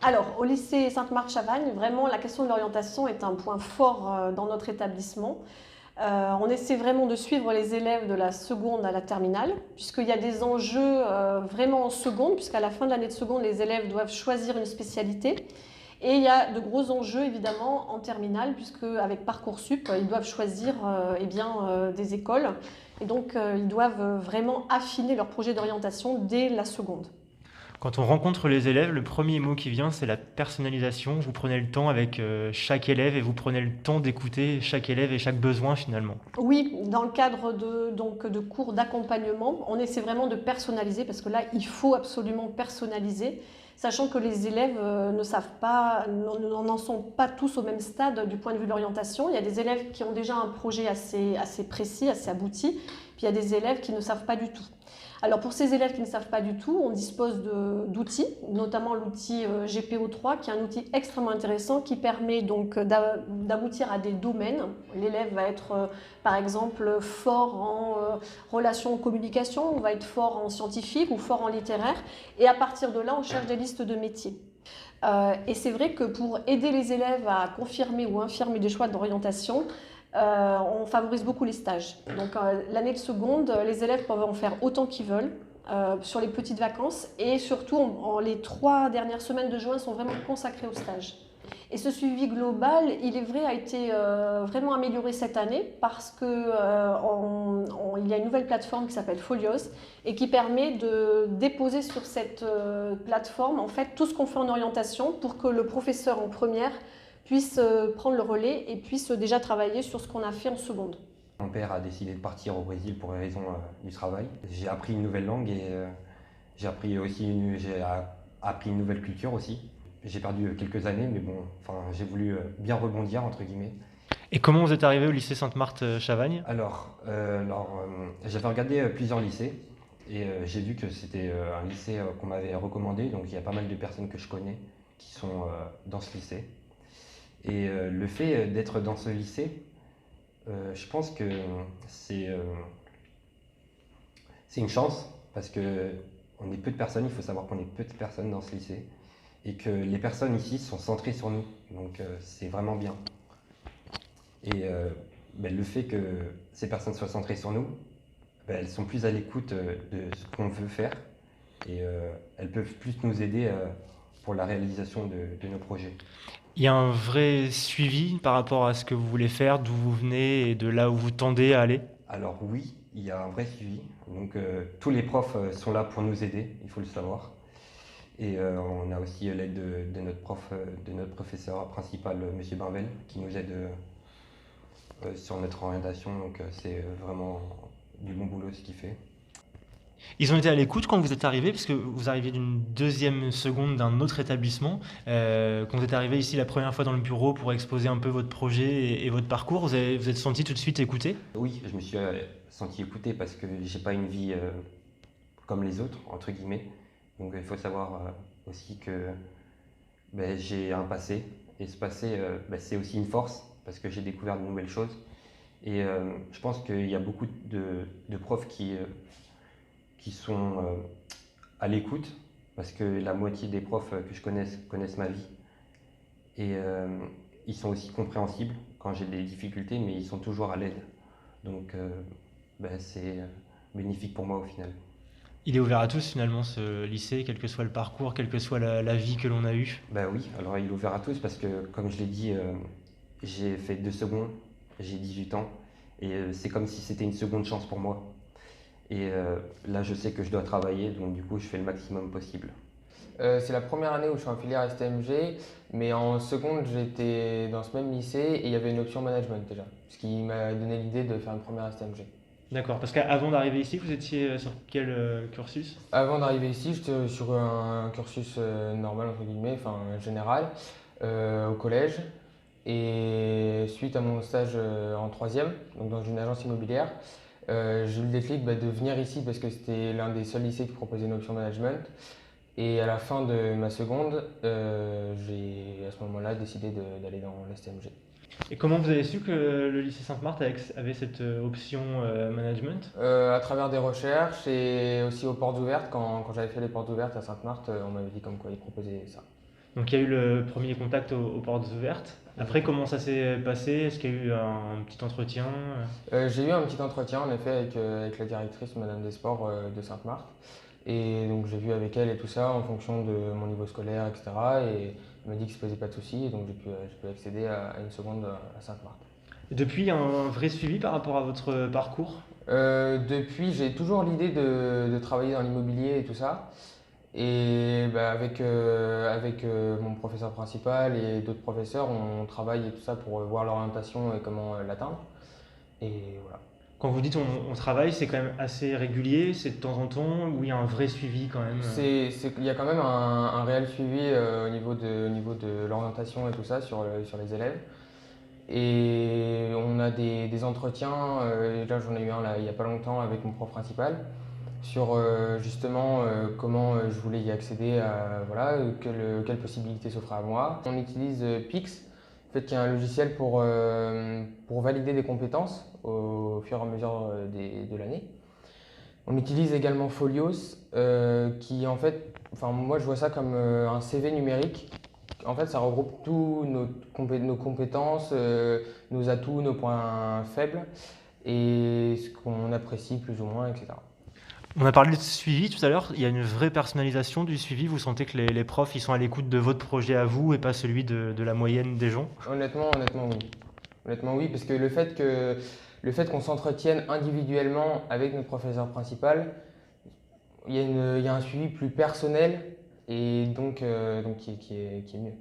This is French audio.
Alors, au lycée Sainte-Marthe-Chavagne, vraiment, la question de l'orientation est un point fort dans notre établissement. On essaie vraiment de suivre les élèves de la seconde à la terminale, puisqu'il y a des enjeux vraiment en seconde, puisqu'à la fin de l'année de seconde, les élèves doivent choisir une spécialité. Et il y a de gros enjeux évidemment en terminale, puisque avec Parcoursup, ils doivent choisir des écoles. Et donc, ils doivent vraiment affiner leur projet d'orientation dès la seconde. Quand on rencontre les élèves, le premier mot qui vient, c'est la personnalisation. Vous prenez le temps avec chaque élève et vous prenez le temps d'écouter chaque élève et chaque besoin finalement. Oui, dans le cadre de cours d'accompagnement, on essaie vraiment de personnaliser parce que là, il faut absolument personnaliser, sachant que les élèves ne savent pas, n'en sont pas tous au même stade du point de vue de l'orientation. Il y a des élèves qui ont déjà un projet assez précis, assez abouti, puis il y a des élèves qui ne savent pas du tout. Alors pour ces élèves qui ne savent pas du tout, on dispose d'outils, notamment l'outil GPO3, qui est un outil extrêmement intéressant qui permet donc d'aboutir à des domaines. L'élève va être par exemple fort en relations communication, on va être fort en scientifique ou fort en littéraire, et à partir de là on cherche des listes de métiers. Et c'est vrai que pour aider les élèves à confirmer ou infirmer des choix d'orientation, on favorise beaucoup les stages. Donc l'année de seconde, les élèves peuvent en faire autant qu'ils veulent sur les petites vacances, et surtout les 3 dernières semaines de juin sont vraiment consacrées aux stages. Et ce suivi global, il est vrai, a été vraiment amélioré cette année parce qu'il y a une nouvelle plateforme qui s'appelle Folios et qui permet de déposer sur cette plateforme en fait tout ce qu'on fait en orientation pour que le professeur en première puisse prendre le relais et puisse déjà travailler sur ce qu'on a fait en seconde. Mon père a décidé de partir au Brésil pour les raisons du travail. J'ai appris une nouvelle langue et j'ai appris une nouvelle culture aussi. J'ai perdu quelques années, mais bon, enfin, j'ai voulu bien rebondir, entre guillemets. Et comment vous êtes arrivé au lycée Sainte-Marthe-Chavagne? J'avais regardé plusieurs lycées et j'ai vu que c'était un lycée qu'on m'avait recommandé. Donc il y a pas mal de personnes que je connais qui sont dans ce lycée. Et le fait d'être dans ce lycée, je pense que c'est euh, c'est une chance parce que on est peu de personnes. Il faut savoir qu'on est peu de personnes dans ce lycée et que les personnes ici sont centrées sur nous. Donc c'est vraiment bien. Et le fait que ces personnes soient centrées sur nous, elles sont plus à l'écoute de ce qu'on veut faire et elles peuvent plus nous aider pour la réalisation de nos projets. Il y a un vrai suivi par rapport à ce que vous voulez faire, d'où vous venez et de là où vous tendez à aller? Alors oui, il y a un vrai suivi. Donc tous les profs sont là pour nous aider, il faut le savoir. Et on a aussi l'aide de notre de notre professeur principal, Monsieur Binvel, qui nous aide sur notre orientation. Donc c'est vraiment du bon boulot ce qu'il fait. Ils ont été à l'écoute quand vous êtes arrivé, parce que vous arriviez d'une deuxième seconde d'un autre établissement. Quand vous êtes arrivé ici la première fois dans le bureau pour exposer un peu votre projet et votre parcours, vous êtes senti tout de suite écouté? Oui, je me suis senti écouté parce que j'ai pas une vie comme les autres, entre guillemets. Donc il faut savoir aussi que j'ai un passé. Et ce passé, c'est aussi une force parce que j'ai découvert de nouvelles choses. Et je pense qu'il y a beaucoup de profs qui sont à l'écoute parce que la moitié des profs que je connaissent ma vie. Et ils sont aussi compréhensibles quand j'ai des difficultés, mais ils sont toujours à l'aide. Donc c'est bénéfique pour moi au final. Il est ouvert à tous finalement ce lycée, quel que soit le parcours, quelle que soit la vie que l'on a eue. Ben oui, alors il est ouvert à tous parce que comme je l'ai dit, j'ai fait 2 secondes, j'ai 18 ans et c'est comme si c'était une seconde chance pour moi. Et là je sais que je dois travailler, donc du coup je fais le maximum possible. C'est la première année où je suis en filière STMG, mais en seconde j'étais dans ce même lycée et il y avait une option management déjà, ce qui m'a donné l'idée de faire une première STMG. D'accord, parce qu'avant d'arriver ici, vous étiez sur quel cursus? Avant d'arriver ici, j'étais sur un cursus normal, entre guillemets, enfin général, au collège. Et suite à mon stage en troisième, donc dans une agence immobilière, j'ai eu le déclic de venir ici parce que c'était l'un des seuls lycées qui proposait une option management. Et à la fin de ma seconde, j'ai à ce moment-là décidé d'aller dans l'STMG. Et comment vous avez su que le lycée Sainte-Marthe avait cette option management? À travers des recherches et aussi aux portes ouvertes, quand j'avais fait les portes ouvertes à Sainte-Marthe, on m'avait dit comme quoi ils proposaient ça. Donc il y a eu le premier contact aux portes ouvertes. Après, comment ça s'est passé? Est-ce qu'il y a eu un petit entretien? J'ai eu un petit entretien en effet avec la directrice, Madame des Sports de Sainte-Marthe. Et donc j'ai vu avec elle et tout ça en fonction de mon niveau scolaire, etc. Et elle m'a dit que ça ne posait pas de soucis, et donc j'ai pu accéder à une seconde à Sainte-Marthe. Depuis, il y a un vrai suivi par rapport à votre parcours? Depuis, j'ai toujours l'idée de travailler dans l'immobilier et tout ça. Et bah, avec mon professeur principal et d'autres professeurs, on travaille et tout ça pour voir l'orientation et comment l'atteindre. Et voilà. Quand vous dites on travaille, c'est quand même assez régulier, c'est de temps en temps, ou il y a un vrai suivi quand même? Il y a quand même un réel suivi au niveau de l'orientation et tout ça sur les élèves. Et on a des entretiens, et là j'en ai eu un là, il n'y a pas longtemps avec mon prof principal, sur justement comment je voulais y accéder, voilà, quelles possibilités s'offraient à moi. On utilise Pix, en fait, qui est un logiciel pour valider des compétences au fur et à mesure de l'année. On utilise également Folios, qui en fait, enfin moi je vois ça comme un CV numérique. En fait, ça regroupe tous nos compétences, nos atouts, nos points faibles et ce qu'on apprécie plus ou moins, etc. On a parlé de suivi tout à l'heure, il y a une vraie personnalisation du suivi, vous sentez que les profs ils sont à l'écoute de votre projet à vous et pas celui de la moyenne des gens? Honnêtement, oui. Honnêtement, oui, parce que le fait qu'on s'entretienne individuellement avec notre professeur principal, il y a un suivi plus personnel et donc qui est mieux.